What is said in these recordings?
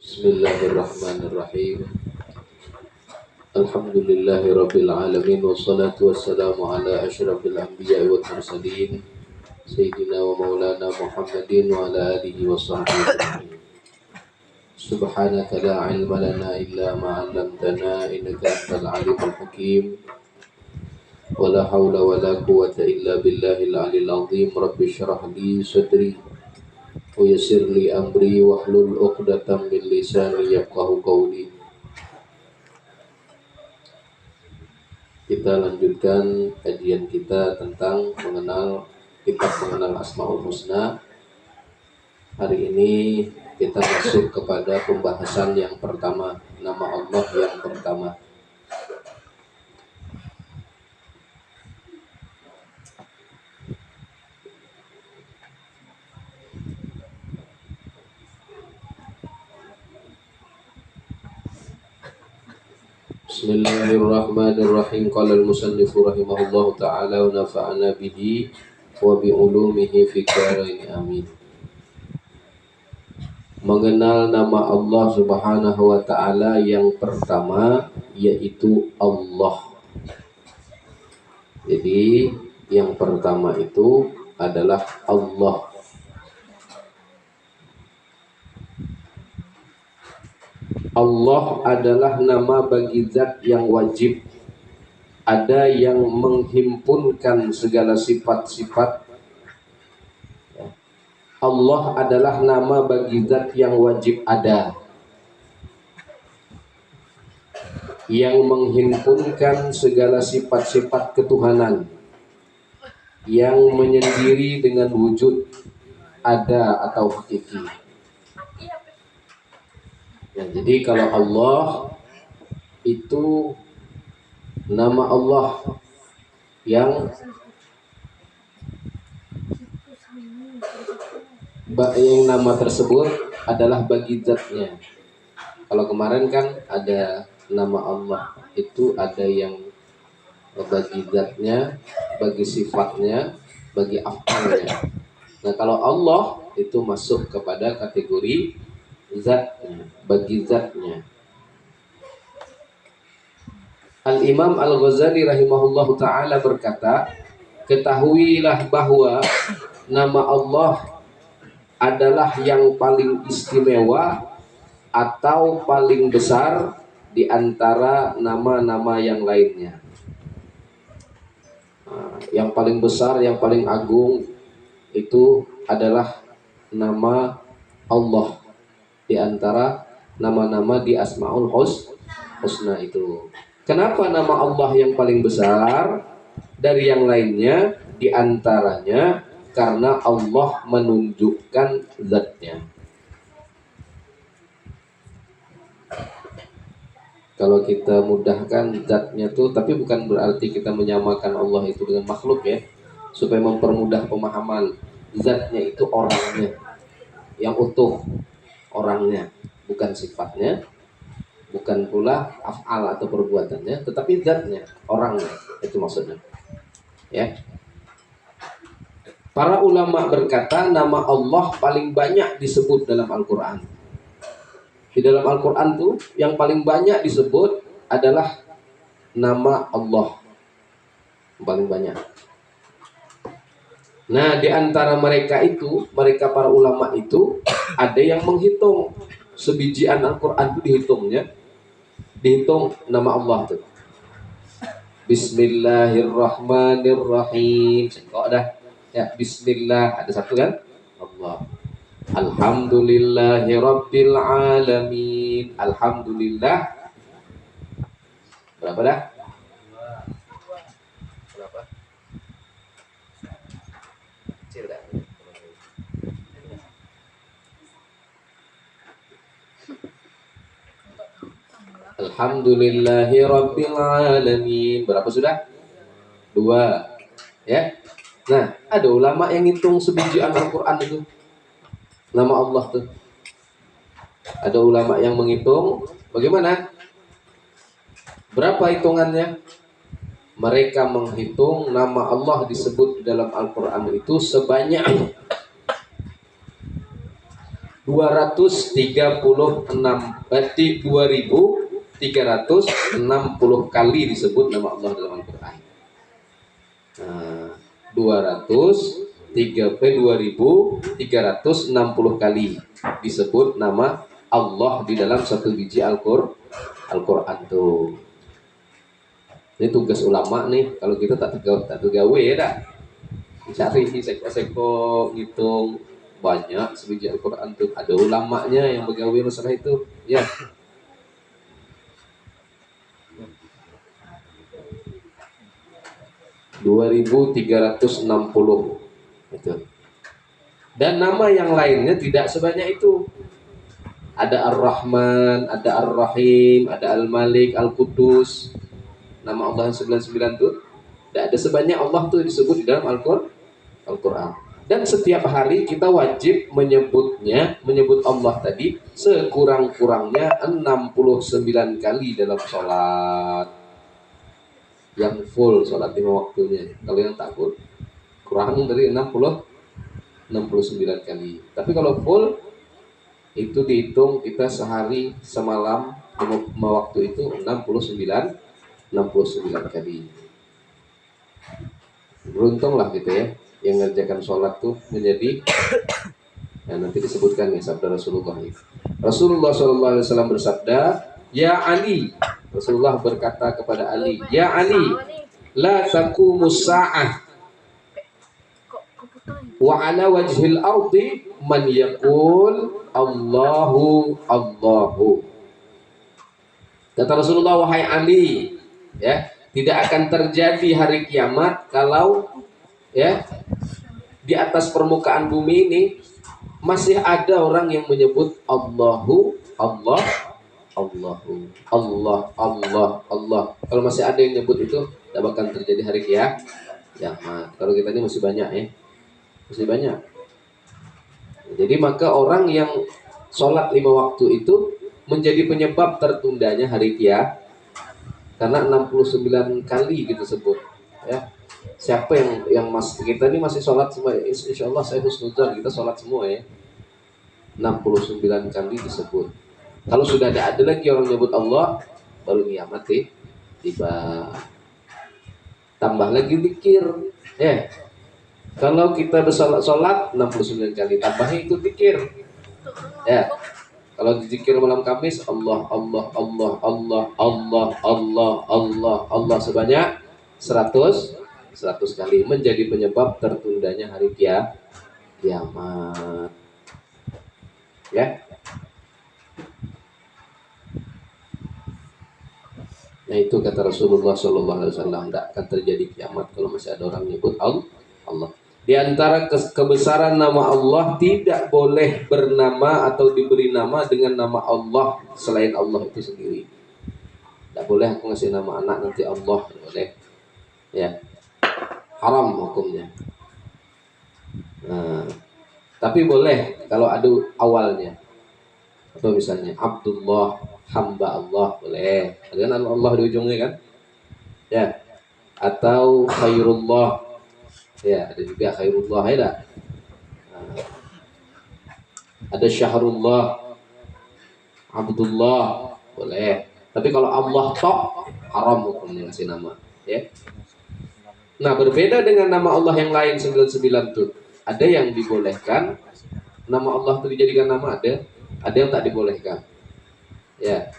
Bismillahirrahmanirrahim. Alhamdulillahirabbil alamin wassalatu wassalamu ala asyrafil anbiya'i wal mursalin sayyidina wa maulana Muhammadin wa ala alihi washabbihi ajma'in. Subhanaka la ilma lana illa ma 'allamtana innaka antal alimul hakim. Wala haula wala quwwata illa billahil aliyil azim. Rabbi shrah li sadri wa yassir li amri wahlul 'uqdatam min lisani yafqahu qawli. Kita lanjutkan kajian kita tentang mengenal Asmaul Husna. Hari ini kita masuk kepada pembahasan yang pertama, nama Allah yang pertama. Bismillahirrahmanirrahim. Qala al-musannifu rahimahullahu ta'ala wa nafa'ana bihi wa bi ulumihi fid dharain amin. Mengenal nama Allah Subhanahu wa ta'ala yang pertama yaitu Allah. Jadi yang pertama itu adalah Allah. Allah adalah nama bagi zat yang wajib. Ada yang menghimpunkan segala sifat-sifat. Allah adalah nama bagi zat yang wajib ada, yang menghimpunkan segala sifat-sifat ketuhanan, yang menyendiri dengan wujud ada atau hakiki. Ya, jadi kalau Allah itu nama Allah yang nama tersebut adalah bagi zatnya. Kalau kemarin kan ada nama Allah itu ada yang bagi zatnya, bagi sifatnya, bagi afalnya. Nah kalau Allah itu masuk kepada kategori zatnya, bagi zatnya. Al-Imam Al-Ghazali rahimahullahu ta'ala berkata, ketahuilah bahwa nama Allah adalah yang paling istimewa atau paling besar di antara nama-nama yang lainnya. Yang paling besar, yang paling agung itu adalah nama Allah di antara nama-nama di Asmaul Husna itu. Kenapa nama Allah yang paling besar dari yang lainnya? Di antaranya karena Allah menunjukkan zatnya. Kalau kita mudahkan zatnya tuh, tapi bukan berarti kita menyamakan Allah itu dengan makhluk ya. Supaya mempermudah pemahaman, zatnya itu orangnya yang utuh. Orangnya, bukan sifatnya, bukan pula af'al atau perbuatannya, tetapi zatnya, orangnya, itu maksudnya. Ya. Para ulama berkata nama Allah paling banyak disebut dalam Al-Quran. Di dalam Al-Quran tuh yang paling banyak disebut adalah nama Allah, paling banyak. Nah, di antara mereka itu, mereka para ulama itu, ada yang menghitung sebijian Al-Quran itu dihitungnya. Dihitung nama Allah itu. Bismillahirrahmanirrahim. Kok dah? Ya, Bismillah. Ada satu kan? Allah. Alhamdulillahirabbil alamin. Alhamdulillah. Berapa dah? Alhamdulillahirabbil alamin. Berapa sudah? 2. Ya. Nah, ada ulama yang hitung sebijian Al-Quran itu. Nama Allah tuh. Ada ulama yang menghitung. Bagaimana? Berapa hitungannya? Mereka menghitung nama Allah disebut dalam Al-Quran itu sebanyak 2360 kali disebut nama Allah dalam Al-Quran. 2360 kali disebut nama Allah di dalam satu biji Al-Quran tuh. Ini tugas ulama nih, kalau kita tak tergawe ya dah. Cari seko ngitung banyak sebiji Al-Quran tuh. Ada ulamanya yang bergawe masalah itu. Ya. (2360) itu. Dan nama yang lainnya tidak sebanyak itu. Ada Ar-Rahman, ada Ar-Rahim, ada Al-Malik, Al-Qudus. Nama Allah yang 99 tuh tidak ada sebanyak Allah tuh disebut di dalam Al-Quran. Dan setiap hari kita wajib menyebut Allah tadi sekurang-kurangnya 69 kali dalam sholat. Yang full sholat 5 waktunya. Kalau yang tak full kurang dari 69 kali. Tapi kalau full itu dihitung kita sehari semalam waktu itu 69 kali. Beruntunglah gitu ya yang mengerjakan sholat tuh menjadi nanti disebutkan nih sabda Rasulullah. Rasulullah SAW bersabda, "Ya Ali." Rasulullah berkata kepada Ali, "Ya Ali, la taqumus sa'ah wa ala wajhil ardi man yaqul Allahu Allahu." Kata Rasulullah, "Wahai Ali, ya, tidak akan terjadi hari kiamat kalau ya di atas permukaan bumi ini masih ada orang yang menyebut Allahu Allah Allahu Allah Allah Allah. Kalau masih ada yang nyebut itu, tidak bakal terjadi hari kiamat. Kalau kita ini masih banyak ya, masih banyak. Jadi maka orang yang sholat 5 waktu itu menjadi penyebab tertundanya hari kiamat. Karena 69 kali gitu sebut ya. Siapa yang kita ini masih sholat semua, insya Allah saya husnuzan kita sholat semua ya. 69 kali disebut. Kalau sudah ada lagi orang nyebut Allah, baru kiamat tiba. Tambah lagi zikir ya. Kalau kita bersolat 69 kali, tambahnya ikut zikir ya. Kalau dizikir malam Kamis, Allah Allah Allah Allah Allah Allah Allah Allah sebanyak 100 kali, menjadi penyebab tertundanya hari kiamat. Ya. Nah itu kata Rasulullah SAW, tidak akan terjadi kiamat kalau masih ada orang nyebut Allah. Di antara kebesaran nama Allah, tidak boleh bernama atau diberi nama dengan nama Allah selain Allah itu sendiri. Tidak boleh aku ngasih nama anak nanti Allah, tidak boleh. Ya, haram hukumnya. Nah, tapi boleh kalau ada awalnya. Atau misalnya Abdullah, hamba Allah, boleh. Ada kan Allah di ujungnya kan? Ya. Atau Khairullah. Ya, ada juga Khairullah ya. Ada Syahrullah, Abdullah, boleh. Tapi kalau Allah tok, haram hukumnya ngasih nama, ya. Nah, berbeda dengan nama Allah yang lain 99 tuh. Ada yang dibolehkan nama Allah itu dijadikan nama, ada yang tak dibolehkan. Ya.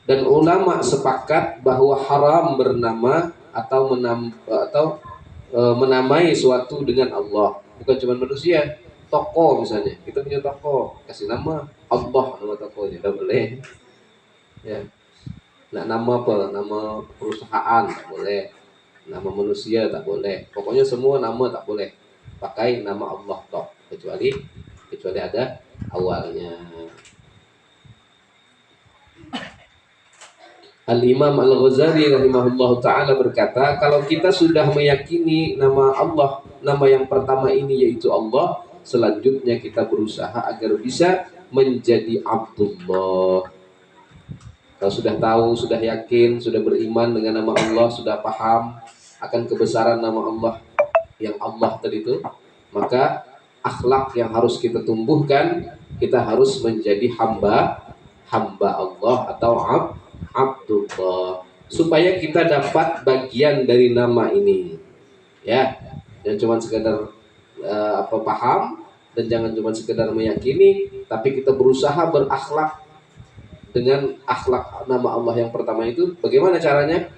Dan ulama sepakat bahwa haram bernama atau menamai suatu dengan Allah. Bukan cuma manusia, toko misalnya. Kita punya toko, kasih nama Allah, nama tokonya, tidak boleh. Ya. Nah, nama apa? Nama perusahaan tak boleh. Nama manusia tak boleh. Pokoknya semua nama tak boleh. Pakai nama Allah tok, kecuali ada awalnya. Al-Imam Al-Ghazali rahimahullah ta'ala berkata, kalau kita sudah meyakini nama Allah, nama yang pertama ini yaitu Allah, selanjutnya kita berusaha agar bisa menjadi Abdullah. Kalau sudah tahu, sudah yakin, sudah beriman dengan nama Allah, sudah paham akan kebesaran nama Allah yang Allah tadi itu, maka akhlak yang harus kita tumbuhkan. Kita harus menjadi hamba Allah atau Abdullah, supaya kita dapat bagian dari nama ini, ya. Jangan cuma sekedar paham, dan jangan cuma sekedar meyakini, tapi kita berusaha berakhlak dengan akhlak nama Allah yang pertama itu. Bagaimana caranya?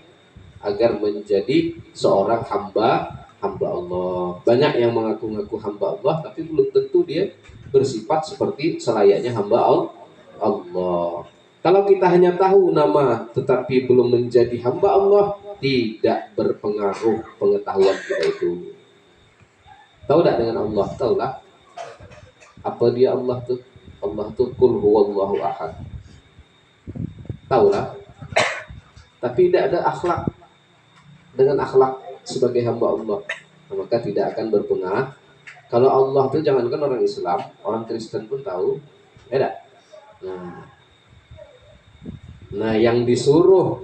Agar menjadi seorang hamba Allah. Banyak yang mengaku-ngaku hamba Allah, tapi belum tentu dia bersifat seperti selayaknya hamba Allah. Kalau kita hanya tahu nama tetapi belum menjadi hamba Allah, tidak berpengaruh pengetahuan kita itu. Tahu tak dengan Allah? Tahu lah. Apa dia Allah tuh? Allah tuh qul huwallahu ahad. Tahu lah. Tapi tidak ada akhlak dengan akhlak sebagai hamba Allah, maka tidak akan berpengaruh. Kalau Allah tuh jangankan orang Islam, orang Kristen pun tahu, ya. Nah, yang disuruh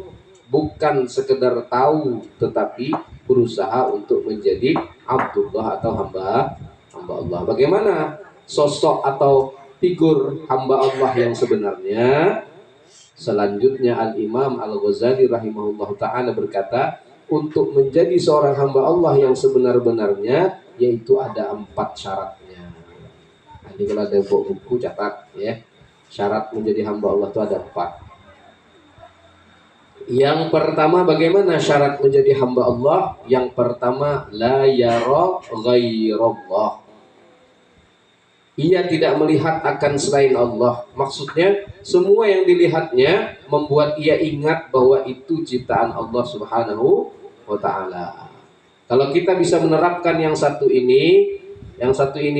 bukan sekedar tahu, tetapi berusaha untuk menjadi Abdullah atau hamba Allah. Bagaimana sosok atau figur hamba Allah yang sebenarnya? Selanjutnya Al-Imam Al-Ghazali rahimahullah ta'ala berkata, untuk menjadi seorang hamba Allah yang sebenar-benarnya, yaitu ada 4 syaratnya. Nah, ini kalau ada buku catat ya. Syarat menjadi hamba Allah itu ada 4. Yang pertama, bagaimana syarat menjadi hamba Allah? Yang pertama, la yara ghairallah. Ia tidak melihat akan selain Allah. Maksudnya, semua yang dilihatnya membuat ia ingat bahwa itu ciptaan Allah Subhanahu wa ta'ala. Kalau kita bisa menerapkan yang satu ini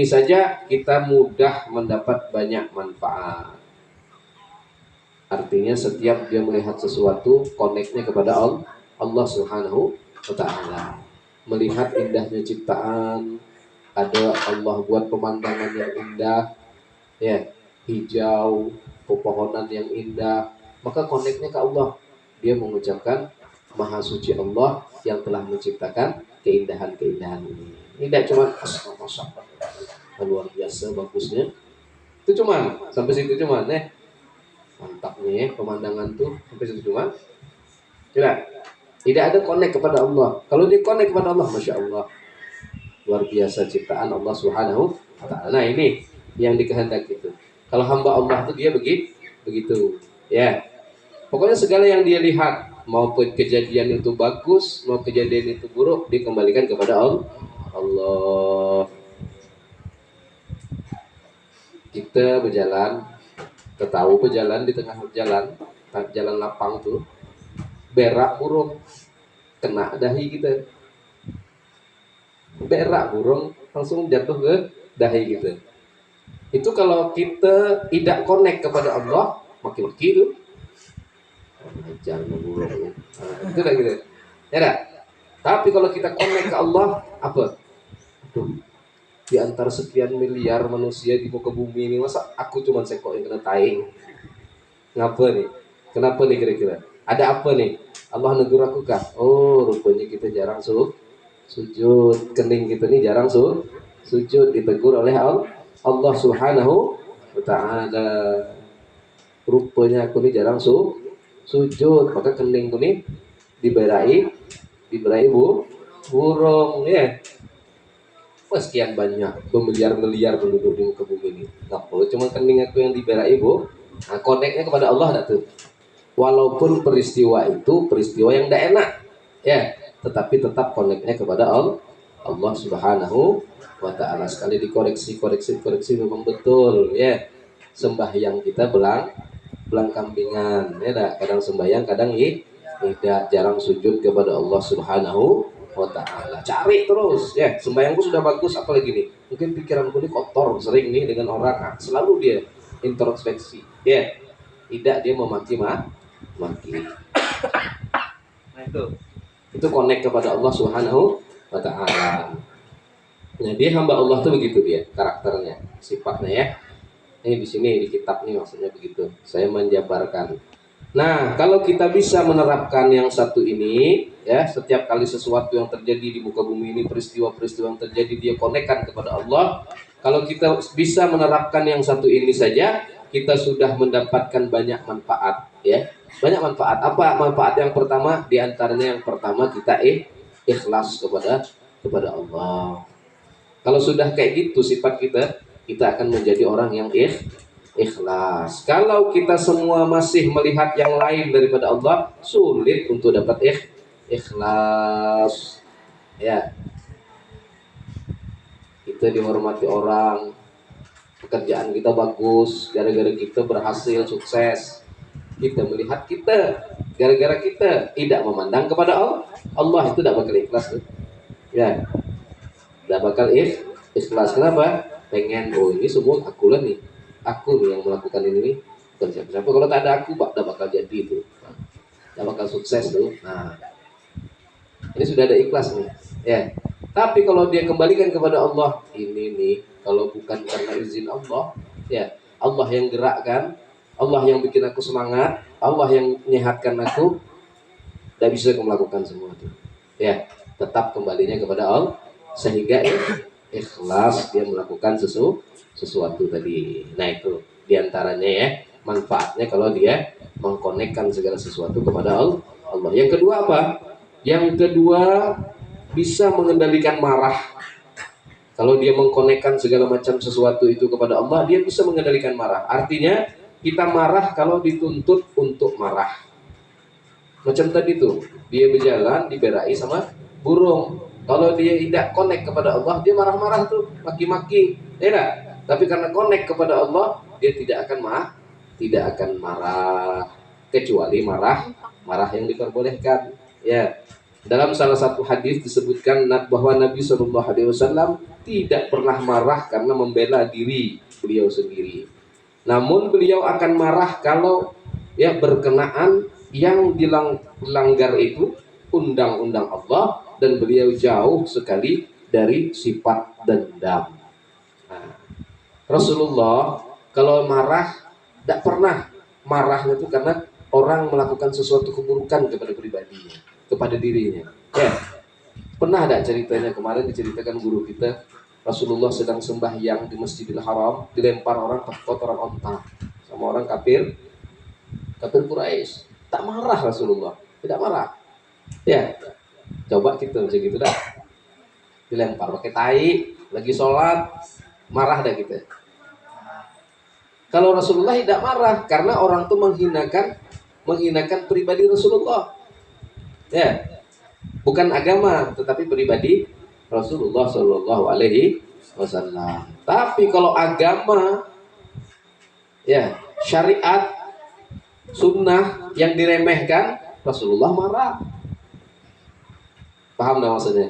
saja, kita mudah mendapat banyak manfaat. Artinya setiap dia melihat sesuatu, koneknya kepada Allah Subhanahu wa ta'ala. Melihat indahnya ciptaan, ada Allah buat pemandangan yang indah, ya, hijau, pepohonan yang indah, maka koneknya ke Allah. Dia mengucapkan Maha Suci Allah yang telah menciptakan keindahan-keindahan ini. Ini tidak cuma luar biasa bagusnya. Itu cuma sampai situ cuma, mantapnya ya, pemandangan tuh sampai situ cuma. Tidak ada konek kepada Allah. Kalau dia konek kepada Allah, masya Allah, luar biasa ciptaan Allah Subhanahu wa ta'ala. Nah, ini yang dikehendaki itu. Kalau hamba Allah itu dia begitu, ya. Pokoknya segala yang dia lihat, maupun kejadian itu bagus, mau kejadian itu buruk, dikembalikan kepada Allah. Kita berjalan, tahu berjalan di tengah jalan lapang tuh, berak burung kena dahi kita. Berak burung langsung jatuh ke dahi kita. Itu kalau kita tidak connect kepada Allah, maki-maki itu. Jangan burung. Itu dah gitu. Ya dah. Tapi kalau kita connect ke Allah, apa? Di antara sekian miliar manusia di muka bumi ini, masa aku cuma sekok yang kena tai? Ngapa nih? Kenapa nih kira-kira? Ada apa nih? Allah negur aku kah? Oh, rupanya kita jarang sujud. Kening kita nih jarang sujud, ditegur oleh Allah Subhanahu wa ta'ala. Rupanya aku nih jarang sujud, maka keningku nih diberai burung, ya. Sekian banyak bermiliar-miliar penduduk di muka bumi ini. Nggak perlu cuma kening aku yang diberai Nah, koneknya kepada Allah tuh. Walaupun peristiwa itu peristiwa yang tidak enak, ya, tetapi tetap koneknya kepada Allah Subhanahu wa ta'ala. Sekali dikoreksi memang betul, ya. Sembahyang kita belang kambingan, ya. Kadang sembahyang, kadang tidak, jarang sujud kepada Allah Subhanahu wa ta'ala. Cari terus, ya. Sembahyangku sudah bagus, apalagi nih? Mungkin pikiranku ini kotor, sering nih dengan orang. Nah, selalu dia introspeksi, ya. Tidak dia memaki. Nah, itu connect kepada Allah Subhanahu wa ta'ala. Nah, dia hamba Allah tuh begitu dia karakternya, sifatnya, ya. Ini di sini di kitab nih maksudnya begitu. Saya menjabarkan. Nah, kalau kita bisa menerapkan yang satu ini, ya, setiap kali sesuatu yang terjadi di muka bumi ini, peristiwa-peristiwa yang terjadi, dia konekkan kepada Allah, Kalau kita bisa menerapkan yang satu ini saja, kita sudah mendapatkan banyak manfaat, ya. Banyak manfaat. Apa manfaat yang pertama? Di antaranya yang pertama kita ikhlas kepada Allah. Kalau sudah kayak gitu sifat kita, kita akan menjadi orang yang ikhlas. Kalau kita semua masih melihat yang lain daripada Allah, sulit untuk dapat ikhlas. Ya, kita dihormati orang, pekerjaan kita bagus, gara-gara kita berhasil, sukses. Kita melihat kita, gara-gara kita tidak memandang kepada Allah, Allah itu tidak bakal ikhlas tuh. Ya, tidak bakal ikhlas. Kenapa? Pengen, oh ini semua aku lah nih, aku nih yang melakukan ini nih. Bukan siapa-siapa. Kalau tak ada aku, tidak bakal jadi itu, tidak bakal sukses tuh. Nah, ini sudah ada ikhlas nih. Ya. Tapi kalau dia kembalikan kepada Allah, ini nih, kalau bukan karena izin Allah, ya Allah yang gerakkan, Allah yang bikin aku semangat, Allah yang menyehatkan aku, tidak bisa aku melakukan semua itu. Ya, tetap kembalinya kepada Allah, sehingga ikhlas dia melakukan sesuatu tadi. Nah itu diantaranya ya manfaatnya kalau dia mengkonekkan segala sesuatu kepada Allah. Yang kedua apa? Yang kedua, bisa mengendalikan marah. Kalau dia mengkonekkan segala macam sesuatu itu kepada Allah, dia bisa mengendalikan marah. Artinya kita marah kalau dituntut untuk marah. Macam tadi tuh, dia berjalan diberai sama burung. Kalau dia tidak connect kepada Allah, dia marah-marah tuh, maki-maki, ya. Tapi karena connect kepada Allah, dia tidak akan marah, kecuali marah yang diperbolehkan. Ya, dalam salah satu hadis disebutkan bahwa Nabi Shallallahu Alaihi Wasallam tidak pernah marah karena membela diri beliau sendiri. Namun beliau akan marah kalau ya berkenaan yang dilanggar itu undang-undang Allah dan beliau jauh sekali dari sifat dendam. Nah, Rasulullah kalau marah tidak pernah marahnya itu karena orang melakukan sesuatu keburukan kepada pribadinya, kepada dirinya. Ya, pernah ada ceritanya kemarin diceritakan guru kita, Rasulullah sedang sembahyang di Masjidil Haram, dilempar orang pakai kotoran onta sama orang kafir Quraisy. Tak marah Rasulullah, tidak marah. Ya, coba kita macam gitu dah. Dilempar pakai tai, lagi sholat, marah dah kita. Kalau Rasulullah tidak marah karena orang itu menghinakan pribadi Rasulullah. Ya, bukan agama, tetapi pribadi Rasulullah Shallallahu Alaihi Wasallam. Tapi kalau agama, ya syariat, sunnah yang diremehkan, Rasulullah marah. Paham nggak maksudnya?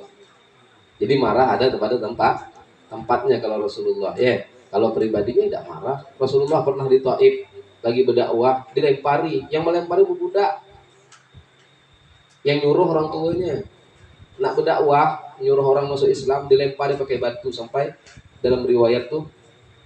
Jadi marah ada pada tempatnya kalau Rasulullah. Ya, kalau pribadinya tidak marah. Rasulullah pernah di Taif lagi berdakwah, dilempari. Yang melempari budak. Yang nyuruh orang tuanya. Nak berdakwah, nyuruh orang masuk Islam, dilempari pakai batu sampai dalam riwayat tuh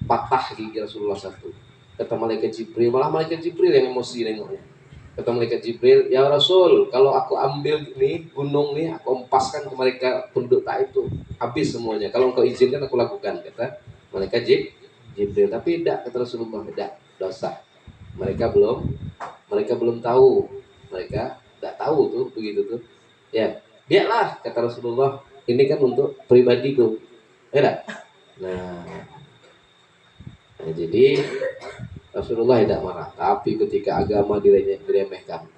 patah gigi Rasulullah satu. Kata malaikat Jibril, malah malaikat Jibril yang emosi nengoknya. Kata malaikat Jibril, ya Rasul, kalau aku ambil nih gunung nih, aku empaskan ke mereka penduduk Taif itu, habis semuanya. Kalau engkau izinkan aku lakukan, kata malaikat Jibril. Tapi tidak, kata Rasulullah, tidak, dosa. Mereka belum tahu, mereka tidak tahu tuh begitu tuh. Ya, biarlah, kata Rasulullah, ini kan untuk pribadiku, ya. Nah, jadi Rasulullah tidak marah, tapi ketika agama diremehkan,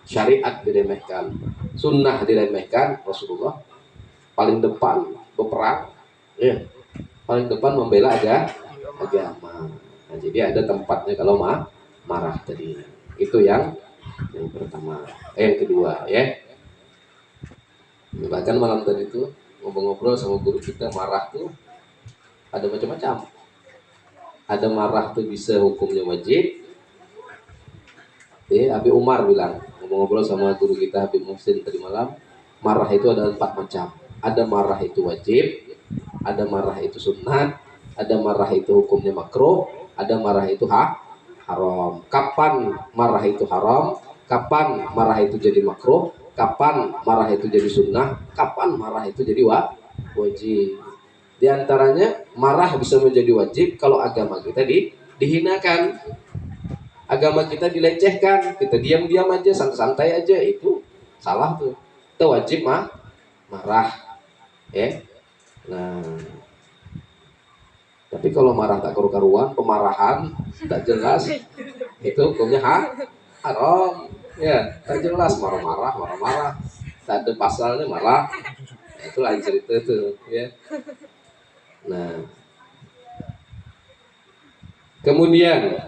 syariat diremehkan, sunnah diremehkan, Rasulullah paling depan berperang, ya, paling depan membela agama. Nah, jadi ada tempatnya kalau marah tadi. Itu yang pertama. Yang kedua, ya. Bahkan malam tadi itu ngobrol-ngobrol sama guru kita, marah tuh ada macam-macam. Ada marah tuh bisa hukumnya wajib. Habib Umar bilang, ngobrol sama guru kita Habib Muhsin tadi malam, marah itu ada 4 macam. Ada marah itu wajib, ada marah itu sunat, ada marah itu hukumnya makruh, ada marah itu haram. Kapan marah itu haram? Kapan marah itu jadi makruh? Kapan marah itu jadi sunnah? Kapan marah itu jadi wajib? Di antaranya marah bisa menjadi wajib kalau agama kita dihinakan, agama kita dilecehkan, kita diam-diam aja, santai aja, itu salah tuh. Itu wajib marah, ya. Nah, tapi kalau marah tak karu-karuan, pemarahan tak jelas, itu hukumnya haram. Ya, tak jelas, marah-marah, tak ada pasalnya marah. Nah, itu lain cerita tuh, ya. Nah, kemudian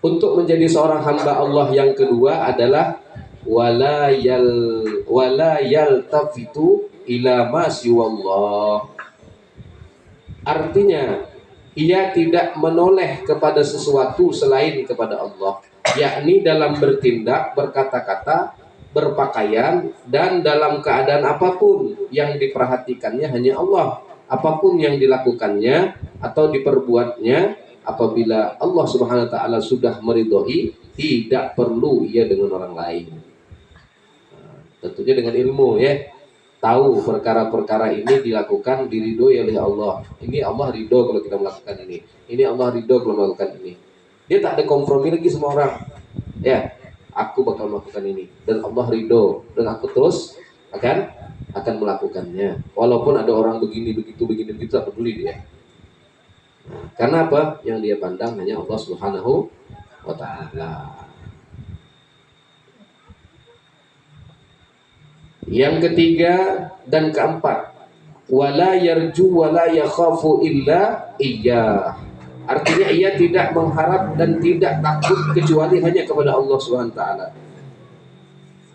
untuk menjadi seorang hamba Allah yang kedua adalah wala yaltafitu ila ma siwallah. Artinya ia tidak menoleh kepada sesuatu selain kepada Allah, yakni dalam bertindak, berkata-kata, berpakaian, dan dalam keadaan apapun yang diperhatikannya hanya Allah. Apapun yang dilakukannya atau diperbuatnya, apabila Allah Subhanahu wa taala sudah meridhoi, tidak perlu ia dengan orang lain. Tentunya dengan ilmu, ya. Tahu perkara-perkara ini dilakukan diridhoi oleh Allah. Ini Allah ridho kalau kita melakukan ini. Ini Allah ridho kalau melakukan ini. Dia tak ada kompromi lagi sama orang. Ya, aku bakal melakukan ini dan Allah ridho dan aku terus akan melakukannya. Walaupun ada orang begini begitu tak peduli dia. Nah, karena apa? Yang dia pandang hanya Allah Subhanahu wa taala. Yang ketiga dan keempat, wala yarju wala yakhafu illa iyyah. Artinya ia tidak mengharap dan tidak takut kecuali hanya kepada Allah Subhanahu wa taala.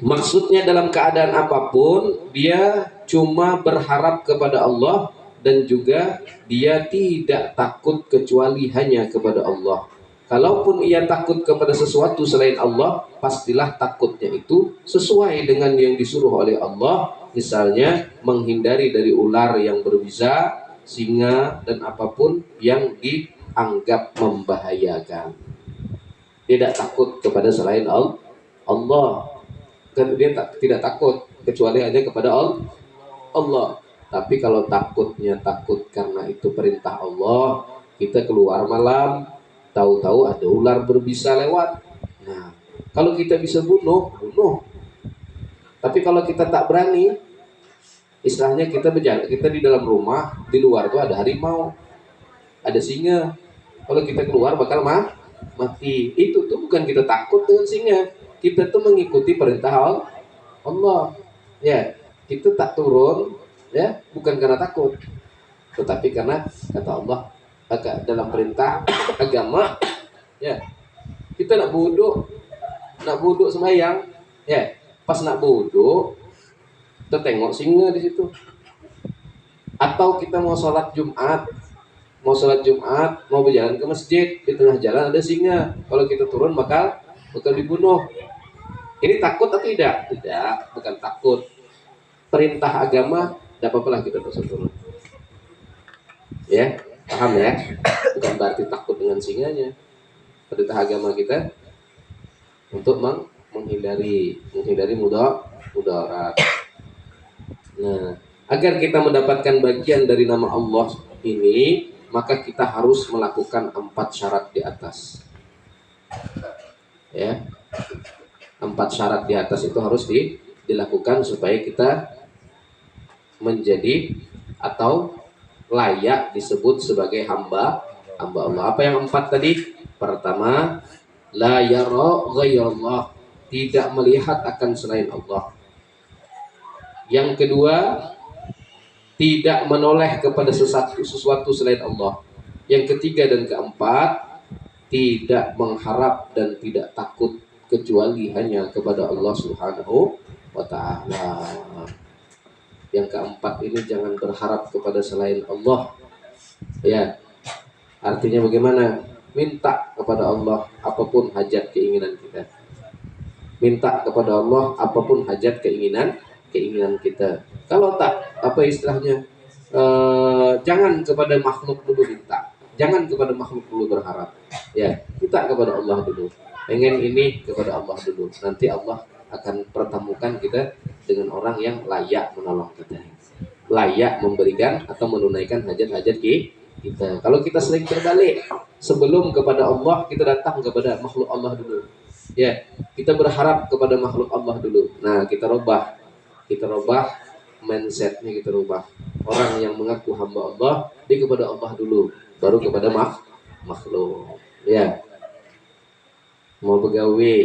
Maksudnya dalam keadaan apapun dia cuma berharap kepada Allah dan juga dia tidak takut kecuali hanya kepada Allah. Kalaupun ia takut kepada sesuatu selain Allah, pastilah takutnya itu sesuai dengan yang disuruh oleh Allah. Misalnya menghindari dari ular yang berbisa, singa, dan apapun yang dianggap membahayakan. Tidak takut kepada selain Allah. Dan dia tidak takut kecuali hanya kepada Allah. Tapi kalau takutnya takut karena itu perintah Allah, kita keluar malam, tahu-tahu ada ular berbisa lewat. Nah, kalau kita bisa bunuh. Tapi kalau kita tak berani, istilahnya kita berjalan, kita di dalam rumah, di luar tuh ada harimau, ada singa. Kalau kita keluar bakal mati. Itu tuh bukan kita takut dengan singa, kita tuh mengikuti perintah Allah. Ya, kita tak turun, ya, bukan karena takut, tetapi karena kata Allah dalam perintah agama, ya. Kita nak wuduk sembahyang, ya. Pas nak wuduk, kita tengok singa di situ. Atau kita mau sholat Jumat, mau berjalan ke masjid, di tengah jalan ada singa. Kalau kita turun bakal dibunuh. Ini takut atau tidak? Tidak, bukan takut. Perintah agama, tidak apa-apa lah kita terus turun. Ya, paham ya? Bukan berarti takut dengan singanya. Perintah agama kita untuk menghindari mudarat. Nah, agar kita mendapatkan bagian dari nama Allah ini, maka kita harus melakukan 4 syarat di atas. Ya. 4 syarat di atas itu harus dilakukan supaya kita menjadi atau layak disebut sebagai hamba Allah. Apa yang 4 tadi? Pertama, la yara ghairallah, tidak melihat akan selain Allah. Yang kedua, tidak menoleh kepada sesuatu selain Allah. Yang ketiga dan keempat, tidak mengharap dan tidak takut kecuali hanya kepada Allah Subhanahu wa taala. Yang keempat ini jangan berharap kepada selain Allah. Ya. Artinya bagaimana? Minta kepada Allah apapun hajat keinginan kita. Minta kepada Allah apapun hajat keinginan kita. Kalau tak, apa istilahnya? Jangan kepada makhluk dulu minta. Jangan kepada makhluk dulu berharap. Ya, minta kepada Allah dulu. Pengen ini kepada Allah dulu. Nanti Allah akan pertemukan kita dengan orang yang layak menolong kita, layak memberikan atau menunaikan hajat-hajat kita. Kalau kita sering terbalik, sebelum kepada Allah kita datang kepada makhluk Allah dulu. Ya, kita berharap kepada makhluk Allah dulu. Nah, kita rubah mindsetnya, kita rubah. Orang yang mengaku hamba Allah, dia kepada Allah dulu, baru kepada makhluk. Ya, mau begawe,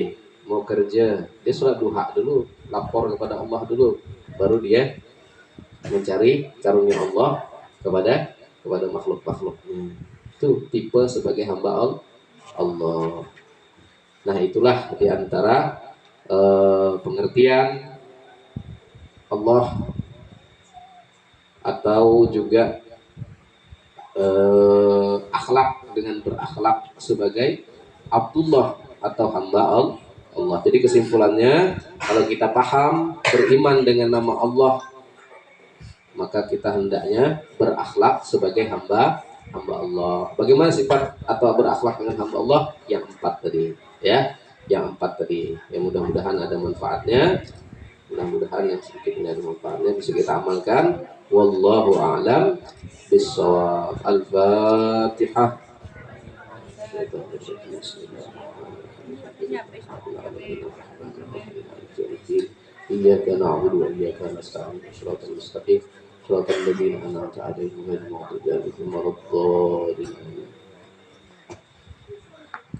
mau kerja, dia sholat duha dulu, lapor kepada Allah dulu, baru dia mencari karunia Allah kepada makhluk-makhluknya. Itu tipe sebagai hamba Allah. Nah, itulah diantara pengertian Allah atau juga akhlak dengan berakhlak sebagai Abdullah atau hamba Allah. Jadi kesimpulannya, kalau kita paham beriman dengan nama Allah, maka kita hendaknya berakhlak sebagai hamba Allah. Bagaimana sifat atau berakhlak dengan hamba Allah? Yang 4 tadi, ya. Yang 4 tadi. Yang mudah-mudahan ada manfaatnya. Mudah-mudahan yang sedikit ini ada manfaatnya bisa kita amalkan. Wallahu a'lam bishawab. Al-Fatihah. Iyyaka na'budu wa iyyaka nasta'in. Shiratal mustaqim. Shiratal ladzina an'amta 'alaihim ghairil maghdubi 'alaihim waladdallin.